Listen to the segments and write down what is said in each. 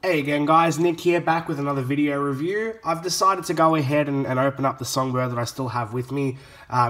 Hey again guys, Nick here, back with another video review. I've decided to go ahead and open up the Songbird that I still have with me.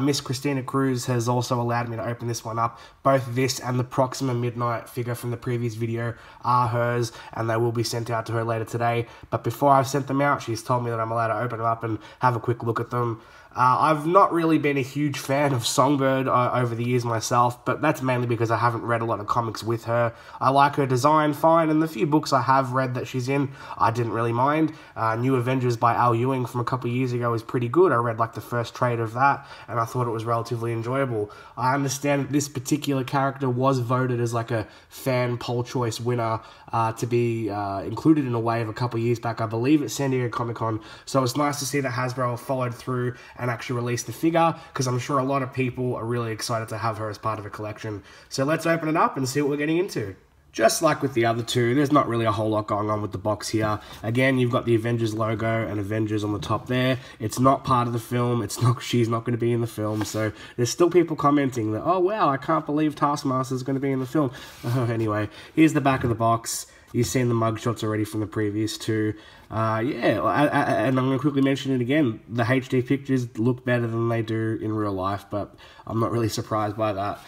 Miss Christina Cruz has also allowed me to open this one up. Both this and the Proxima Midnight figure from the previous video are hers, and they will be sent out to her later today. But before I've sent them out, she's told me that I'm allowed to open them up and have a quick look at them. I've not really been a huge fan of Songbird over the years myself, but that's mainly because I haven't read a lot of comics with her. I like her design fine, and the few books I have read that she's in, I didn't really mind. New Avengers by Al Ewing from a couple of years ago is pretty good. I read like the first trade of that, and I thought it was relatively enjoyable. I understand that this particular character was voted as like a fan poll choice winner to be included in a wave a couple of years back, I believe at San Diego Comic-Con, so it's nice to see that Hasbro have followed through and actually release the figure, because I'm sure a lot of people are really excited to have her as part of a collection. So let's open it up and see what we're getting into. Just like with the other two, there's not really a whole lot going on with the box here. Again, you've got the Avengers logo and Avengers on the top there. It's not part of the film. She's not going to be in the film. So there's still people commenting that, oh wow, I can't believe Taskmaster's going to be in the film. Anyway, here's the back of the box. You've seen the mugshots already from the previous two. Yeah, and I'm going to quickly mention it again. The HD pictures look better than they do in real life, but I'm not really surprised by that.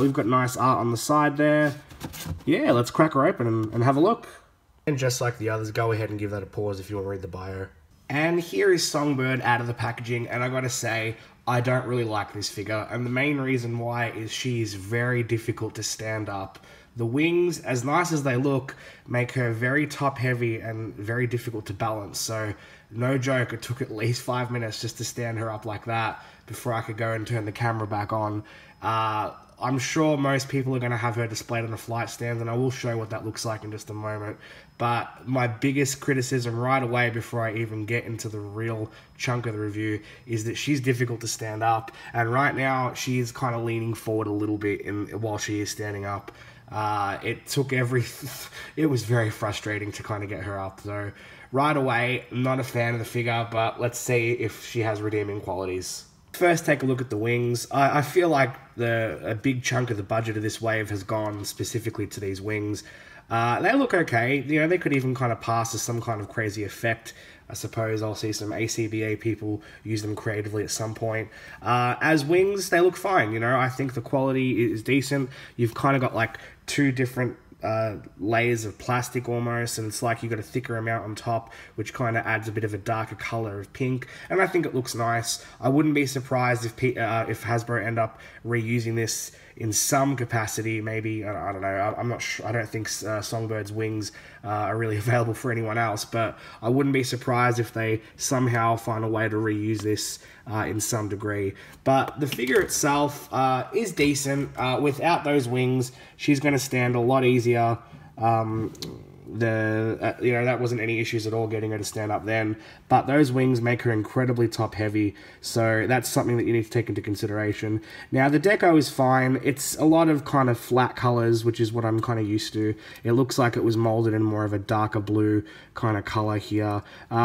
We've got nice art on the side there. Yeah, let's crack her open and have a look. And just like the others, go ahead and give that a pause if you want to read the bio. And here is Songbird out of the packaging, and I gotta say, I don't really like this figure, and the main reason why is she is very difficult to stand up. The wings, as nice as they look, make her very top heavy and very difficult to balance, so no joke, it took at least 5 minutes just to stand her up like that before I could go and turn the camera back on. I'm sure most people are going to have her displayed on a flight stand, and I will show what that looks like in just a moment. But my biggest criticism right away before I even get into the real chunk of the review is that she's difficult to stand up, and right now she's kind of leaning forward a little bit while she is standing up. It was very frustrating to kind of get her up, so right away, not a fan of the figure, but let's see if she has redeeming qualities. First, take a look at the wings. I feel like a big chunk of the budget of this wave has gone specifically to these wings. They look okay. You know, they could even kind of pass as some kind of crazy effect. I suppose I'll see some ACBA people use them creatively at some point. As wings, they look fine. You know, I think the quality is decent. You've kind of got like two different layers of plastic almost, and it's like you've got a thicker amount on top, which kind of adds a bit of a darker color of pink, and I think it looks nice. I wouldn't be surprised if Hasbro end up reusing this in some capacity, maybe. I don't know, I'm not sure. I don't think Songbird's wings are really available for anyone else, but I wouldn't be surprised if they somehow find a way to reuse this in some degree. But the figure itself is decent. Without those wings, she's going to stand a lot easier. You know, that wasn't any issues at all getting her to stand up then, but those wings make her incredibly top heavy, so that's something that you need to take into consideration. Now, the deco is fine. It's a lot of kind of flat colors, which is what I'm kind of used to. It looks like it was molded in more of a darker blue kind of color here,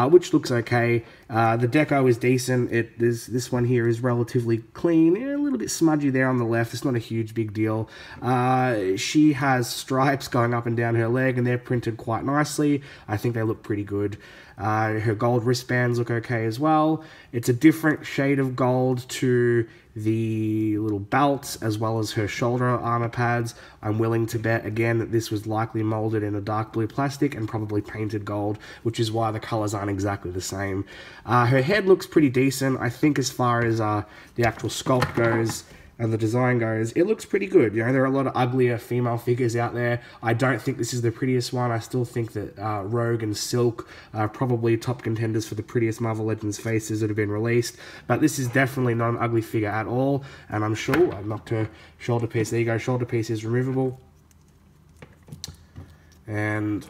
which looks okay. The deco is decent. This one here is relatively clean, a little bit smudgy there on the left. It's not a huge big deal. She has stripes going up and down her leg, and they're printed quite nicely. I think they look pretty good. Her gold wristbands look okay as well. It's a different shade of gold to the little belts as well as her shoulder armor pads. I'm willing to bet again that this was likely molded in a dark blue plastic and probably painted gold, which is why the colors aren't exactly the same. Her head looks pretty decent. I think as far as the actual sculpt goes and the design goes, it looks pretty good. You know, there are a lot of uglier female figures out there. I don't think this is the prettiest one. I still think that Rogue and Silk are probably top contenders for the prettiest Marvel Legends faces that have been released, but this is definitely not an ugly figure at all, and I'm sure I've knocked her shoulder piece. There you go, shoulder piece is removable. And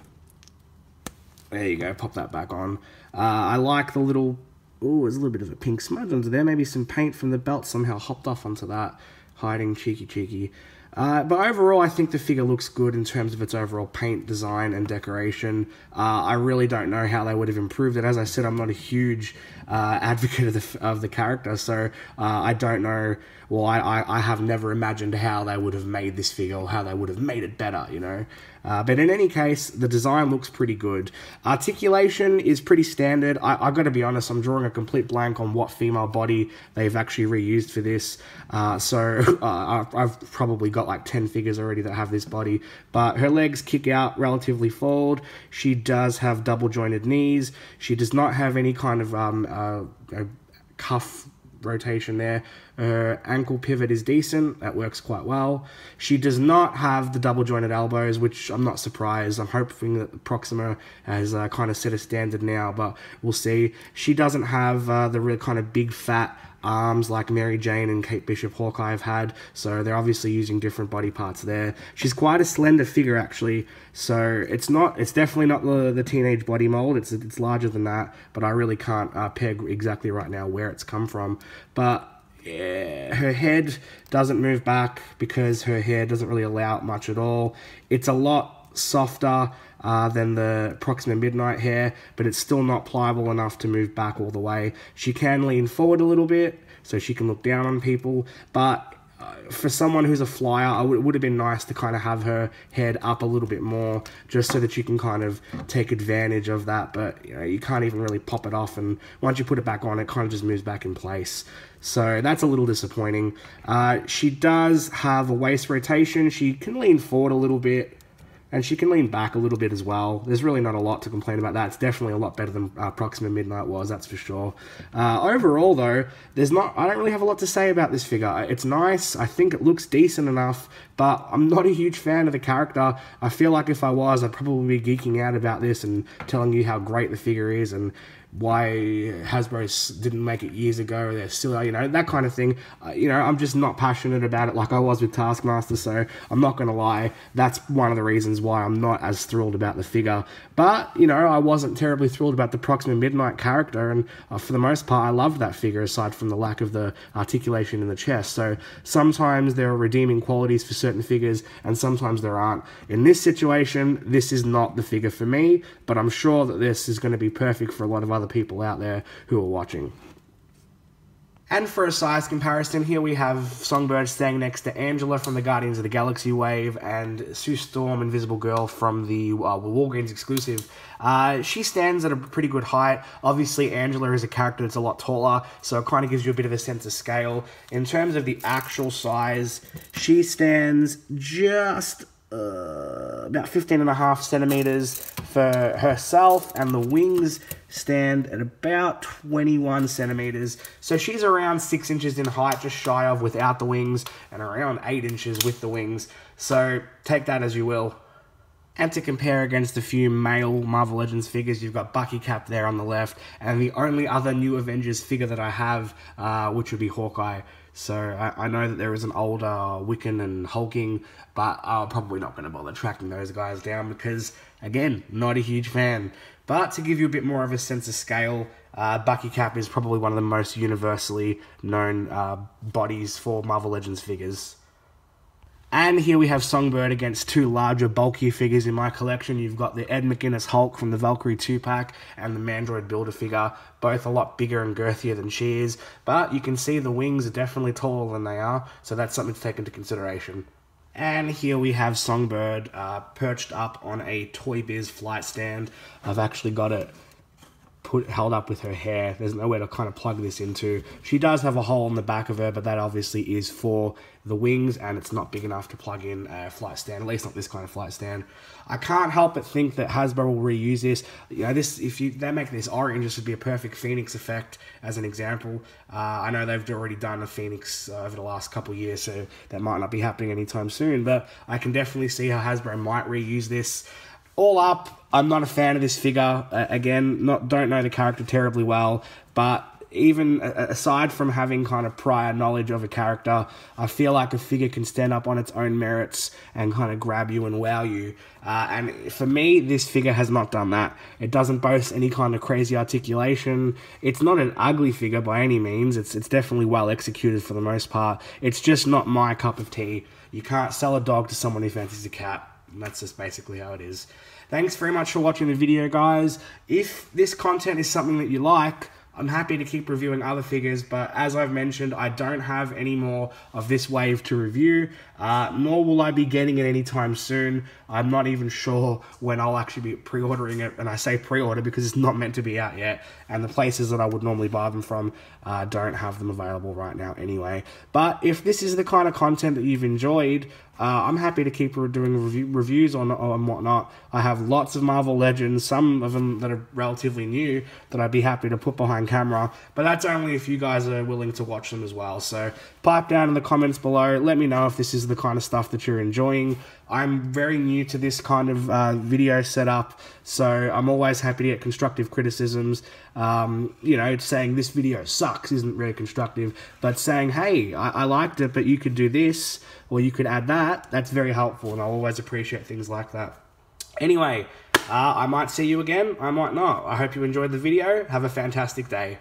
there you go, pop that back on. I like the little... Oh, there's a little bit of a pink smudge under there. Maybe some paint from the belt somehow hopped off onto that. Hiding cheeky. But overall, I think the figure looks good in terms of its overall paint, design, and decoration. I really don't know how they would have improved it. As I said, I'm not a huge advocate of the character, so I don't know. Well, I have never imagined how they would have made this figure or how they would have made it better, you know. But in any case, the design looks pretty good. Articulation is pretty standard. I got to be honest, I'm drawing a complete blank on what female body they've actually reused for this. So I've probably got like 10 figures already that have this body. But her legs kick out relatively forward. She does have double jointed knees. She does not have any kind of cuff rotation there. Her ankle pivot is decent. That works quite well. She does not have the double jointed elbows, which I'm not surprised. I'm hoping that Proxima has kind of set a standard now, but we'll see. She doesn't have the real kind of big fat arms like Mary Jane and Kate Bishop Hawkeye have had, so they're obviously using different body parts there. She's quite a slender figure actually, so it's definitely not the teenage body mold. It's larger than that, but I really can't peg exactly right now where it's come from. But yeah, her head doesn't move back because her hair doesn't really allow it much at all. It's a lot softer than the Proxima Midnight hair, but it's still not pliable enough to move back all the way. She can lean forward a little bit, so she can look down on people, but for someone who's a flyer, it would have been nice to kind of have her head up a little bit more, just so that you can kind of take advantage of that, but you know, you can't even really pop it off, and once you put it back on, it kind of just moves back in place. So that's a little disappointing. She does have a waist rotation. She can lean forward a little bit, and she can lean back a little bit as well. There's really not a lot to complain about that. It's definitely a lot better than Proxima Midnight was, that's for sure. Overall, though, I don't really have a lot to say about this figure. It's nice. I think it looks decent enough, but I'm not a huge fan of the character. I feel like if I was, I'd probably be geeking out about this and telling you how great the figure is and why Hasbro didn't make it years ago, they're still, you know, that kind of thing. You know, I'm just not passionate about it like I was with Taskmaster, so I'm not going to lie, that's one of the reasons why I'm not as thrilled about the figure. But, you know, I wasn't terribly thrilled about the Proxima Midnight character, and for the most part, I loved that figure, aside from the lack of the articulation in the chest. So sometimes there are redeeming qualities for certain figures, and sometimes there aren't. In this situation, this is not the figure for me, but I'm sure that this is going to be perfect for a lot of other people out there who are watching. And for a size comparison, here we have Songbird staying next to Angela from the Guardians of the Galaxy wave and Sue Storm, Invisible Girl, from the Walgreens exclusive. She stands at a pretty good height. Obviously, Angela is a character that's a lot taller, so it kind of gives you a bit of a sense of scale. In terms of the actual size, she stands just about 15.5 centimeters for herself, and the wings stand at about 21 centimeters. So she's around 6 inches in height, just shy of without the wings, and around 8 inches with the wings. So take that as you will. And to compare against a few male Marvel Legends figures, you've got Bucky Cap there on the left, and the only other new Avengers figure that I have, which would be Hawkeye. So I know that there is an older Wiccan and Hulking, but I'm probably not going to bother tracking those guys down because, again, not a huge fan. But to give you a bit more of a sense of scale, Bucky Cap is probably one of the most universally known bodies for Marvel Legends figures. And here we have Songbird against two larger, bulkier figures in my collection. You've got the Ed McGuinness Hulk from the Valkyrie 2-pack and the Mandroid Builder figure, both a lot bigger and girthier than she is. But you can see the wings are definitely taller than they are, so that's something to take into consideration. And here we have Songbird perched up on a Toy Biz flight stand. I've actually got it held up with her hair. There's nowhere to kind of plug this into. She does have a hole in the back of her, but that obviously is for the wings, and it's not big enough to plug in a flight stand, at least not this kind of flight stand. I can't help but think that Hasbro will reuse this. You know, they make this orange, this would be a perfect Phoenix effect as an example. I know they've already done a Phoenix over the last couple of years, so that might not be happening anytime soon, but I can definitely see how Hasbro might reuse this. All up, I'm not a fan of this figure. Again, don't know the character terribly well, but even aside from having kind of prior knowledge of a character, I feel like a figure can stand up on its own merits and kind of grab you and wow you. And for me, this figure has not done that. It doesn't boast any kind of crazy articulation. It's not an ugly figure by any means. It's definitely well executed for the most part. It's just not my cup of tea. You can't sell a dog to someone who fancies a cat. And that's just basically how it is. Thanks very much for watching the video, guys. If this content is something that you like, I'm happy to keep reviewing other figures, but as I've mentioned, I don't have any more of this wave to review, nor will I be getting it anytime soon. I'm not even sure when I'll actually be pre-ordering it, and I say pre-order because it's not meant to be out yet, and the places that I would normally buy them from don't have them available right now anyway. But if this is the kind of content that you've enjoyed, I'm happy to keep doing reviews on whatnot. I have lots of Marvel Legends, some of them that are relatively new, that I'd be happy to put behind camera, but that's only if you guys are willing to watch them as well. So pipe down in the comments below, let me know if this is the kind of stuff that you're enjoying. I'm very new to this kind of video setup, so I'm always happy to get constructive criticisms. You know, saying this video sucks isn't really constructive, but saying, hey, I liked it, but you could do this, or you could add that, that's very helpful, and I'll always appreciate things like that. Anyway, I might see you again, I might not. I hope you enjoyed the video. Have a fantastic day.